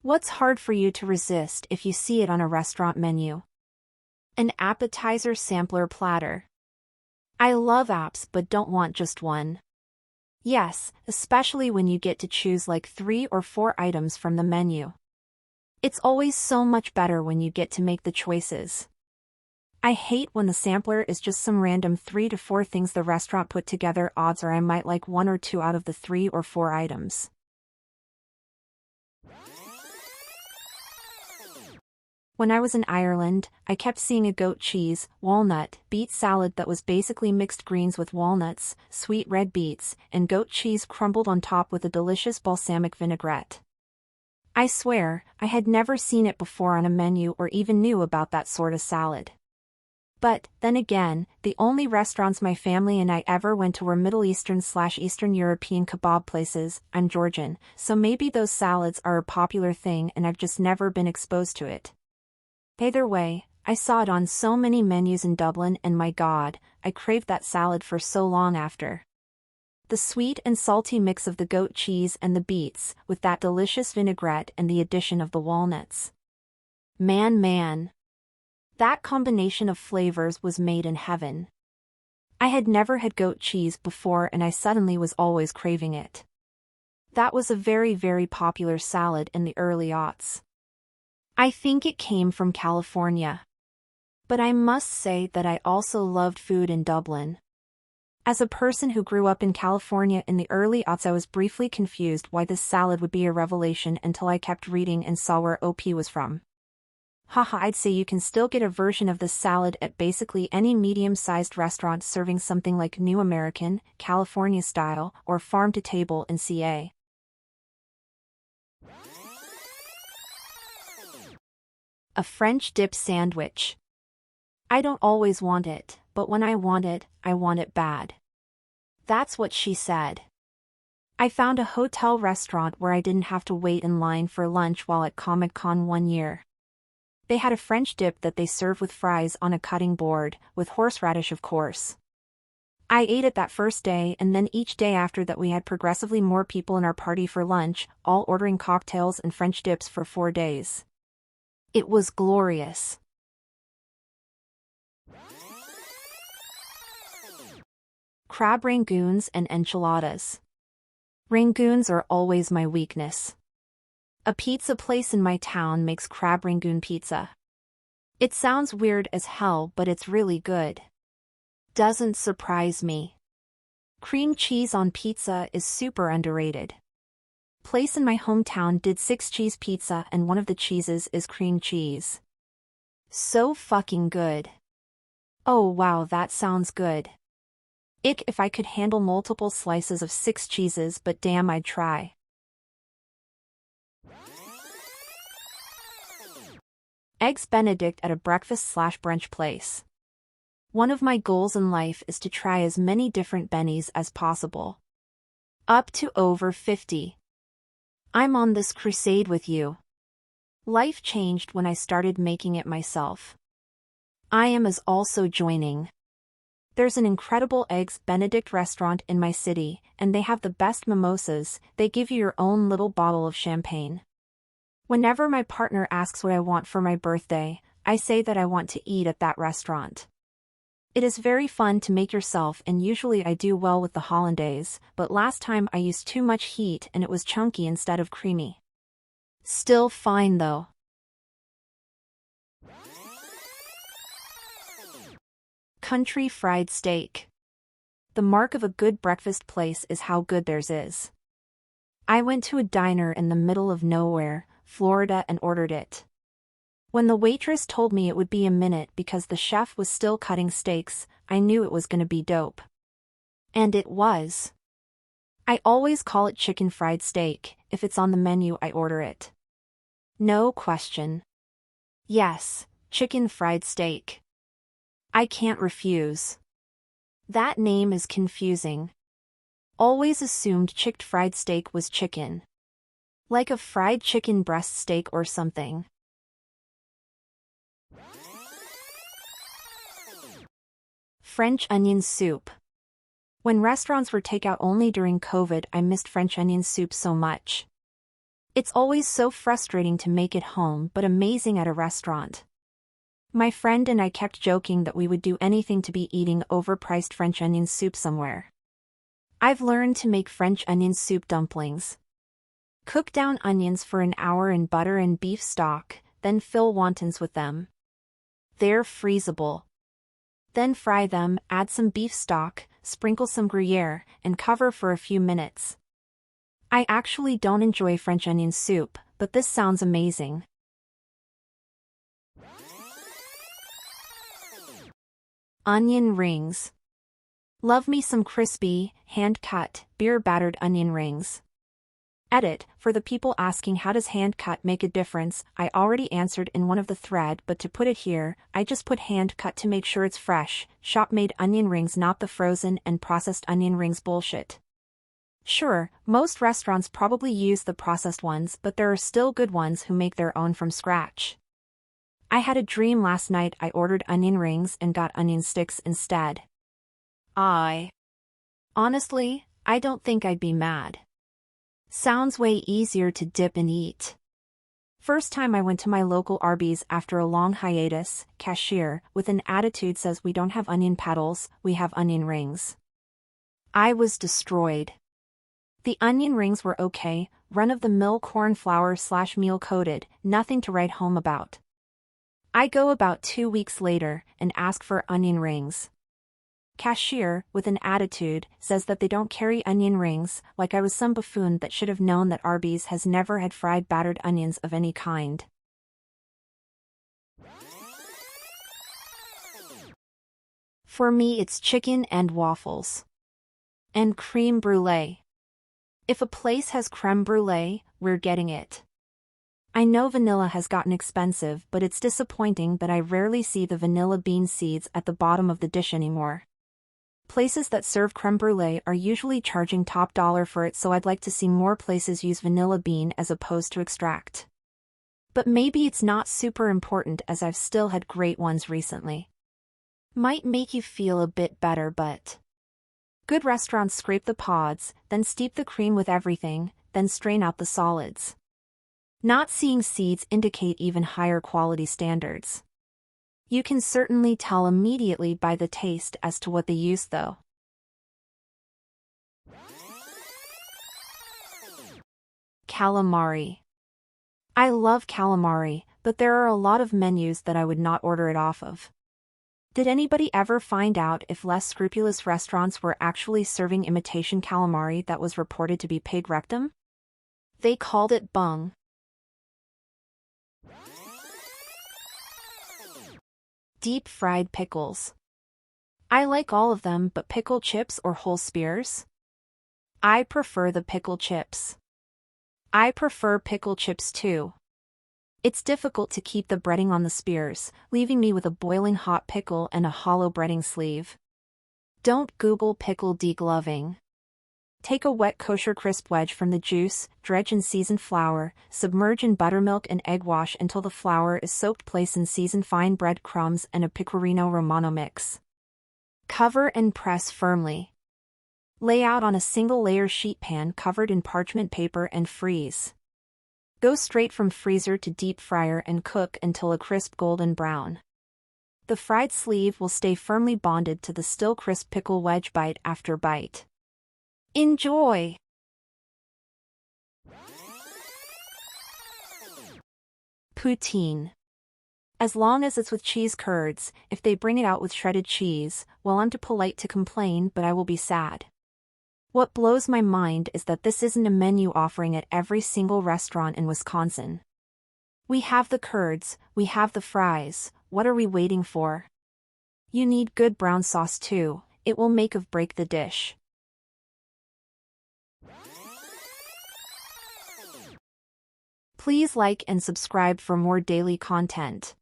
What's hard for you to resist if you see it on a restaurant menu? An appetizer sampler platter. I love apps but don't want just one. Yes, especially when you get to choose like 3 or 4 items from the menu. It's always so much better when you get to make the choices. I hate when the sampler is just some random 3 to 4 things the restaurant put together. Odds are I might like 1 or 2 out of the 3 or 4 items. When I was in Ireland, I kept seeing a goat cheese, walnut, beet salad that was basically mixed greens with walnuts, sweet red beets, and goat cheese crumbled on top with a delicious balsamic vinaigrette. I swear, I had never seen it before on a menu or even knew about that sort of salad. But, then again, the only restaurants my family and I ever went to were Middle Eastern/Eastern European kebab places. I'm Georgian, so maybe those salads are a popular thing and I've just never been exposed to it. Either way, I saw it on so many menus in Dublin and my god, I craved that salad for so long after. The sweet and salty mix of the goat cheese and the beets, with that delicious vinaigrette and the addition of the walnuts. Man. That combination of flavors was made in heaven. I had never had goat cheese before and I suddenly was always craving it. That was a very, very popular salad in the early aughts. I think it came from California. But I must say that I also loved food in Dublin. As a person who grew up in California in the early aughts, I was briefly confused why this salad would be a revelation until I kept reading and saw where OP was from. Haha, I'd say you can still get a version of this salad at basically any medium-sized restaurant serving something like New American, California style, or farm to table in CA. A French dip sandwich. I don't always want it, but when I want it bad. That's what she said. I found a hotel restaurant where I didn't have to wait in line for lunch while at Comic-Con one year. They had a French dip that they serve with fries on a cutting board, with horseradish of course. I ate it that first day and then each day after that we had progressively more people in our party for lunch, all ordering cocktails and French dips for 4 days. It was glorious. Crab rangoons and enchiladas. Rangoons are always my weakness. A pizza place in my town makes crab rangoon pizza. It sounds weird as hell, but it's really good. Doesn't surprise me. Cream cheese on pizza is super underrated. Place in my hometown did 6-cheese pizza and one of the cheeses is cream cheese. So fucking good. Oh wow, that sounds good. Ick if I could handle multiple slices of 6 cheeses, but damn, I'd try. Eggs Benedict at a breakfast/brunch place. One of my goals in life is to try as many different bennies as possible. Up to over 50. I'm on this crusade with you. Life changed when I started making it myself. I am as also joining. There's an incredible Eggs Benedict restaurant in my city, and they have the best mimosas. They give you your own little bottle of champagne. Whenever my partner asks what I want for my birthday, I say that I want to eat at that restaurant. It is very fun to make yourself and usually I do well with the hollandaise, but last time I used too much heat and it was chunky instead of creamy. Still fine though. Country fried steak. The mark of a good breakfast place is how good theirs is. I went to a diner in the middle of nowhere, Florida, and ordered it. When the waitress told me it would be a minute because the chef was still cutting steaks, I knew it was gonna be dope. And it was. I always call it chicken fried steak. If it's on the menu, I order it. No question. Yes, chicken fried steak. I can't refuse. That name is confusing. Always assumed chicked fried steak was chicken. Like a fried chicken breast steak or something. French onion soup. When restaurants were takeout only during COVID, I missed French onion soup so much. It's always so frustrating to make it home but amazing at a restaurant. My friend and I kept joking that we would do anything to be eating overpriced French onion soup somewhere. I've learned to make French onion soup dumplings. Cook down onions for an hour in butter and beef stock, then fill wontons with them. They're freezable. Then fry them, add some beef stock, sprinkle some Gruyere, and cover for a few minutes. I actually don't enjoy French onion soup, but this sounds amazing. Onion rings. Love me some crispy, hand-cut, beer-battered onion rings. Edit, for the people asking how does hand-cut make a difference, I already answered in one of the thread, but to put it here, I just put hand-cut to make sure it's fresh, shop-made onion rings, not the frozen and processed onion rings bullshit. Sure, most restaurants probably use the processed ones, but there are still good ones who make their own from scratch. I had a dream last night. I ordered onion rings and got onion sticks instead. Honestly, I don't think I'd be mad. Sounds way easier to dip and eat. First time I went to my local Arby's after a long hiatus, cashier, with an attitude says we don't have onion petals, we have onion rings. I was destroyed. The onion rings were okay, run-of-the-mill corn flour/meal coated, nothing to write home about. I go about 2 weeks later and ask for onion rings. Cashier, with an attitude, says that they don't carry onion rings, like I was some buffoon that should have known that Arby's has never had fried battered onions of any kind. For me it's chicken and waffles. And creme brulee. If a place has creme brulee, we're getting it. I know vanilla has gotten expensive, but it's disappointing that I rarely see the vanilla bean seeds at the bottom of the dish anymore. Places that serve creme brulee are usually charging top dollar for it, so I'd like to see more places use vanilla bean as opposed to extract. But maybe it's not super important as I've still had great ones recently. Might make you feel a bit better, but good restaurants scrape the pods, then steep the cream with everything, then strain out the solids. Not seeing seeds indicate even higher quality standards. You can certainly tell immediately by the taste as to what they use though. Calamari. I love calamari, but there are a lot of menus that I would not order it off of. Did anybody ever find out if less scrupulous restaurants were actually serving imitation calamari that was reported to be pig rectum? They called it bung. Deep-fried pickles. I like all of them, but pickle chips or whole spears? I prefer the pickle chips. I prefer pickle chips too. It's difficult to keep the breading on the spears, leaving me with a boiling hot pickle and a hollow breading sleeve. Don't Google pickle degloving. Take a wet kosher crisp wedge from the juice, dredge in seasoned flour, submerge in buttermilk and egg wash until the flour is soaked, place in seasoned fine bread crumbs and a pecorino romano mix. Cover and press firmly. Lay out on a single-layer sheet pan covered in parchment paper and freeze. Go straight from freezer to deep fryer and cook until a crisp golden brown. The fried sleeve will stay firmly bonded to the still crisp pickle wedge bite after bite. Enjoy! Poutine. As long as it's with cheese curds, if they bring it out with shredded cheese, well, I'm too polite to complain, but I will be sad. What blows my mind is that this isn't a menu offering at every single restaurant in Wisconsin. We have the curds, we have the fries, what are we waiting for? You need good brown sauce too, it will make or break the dish. Please like and subscribe for more daily content.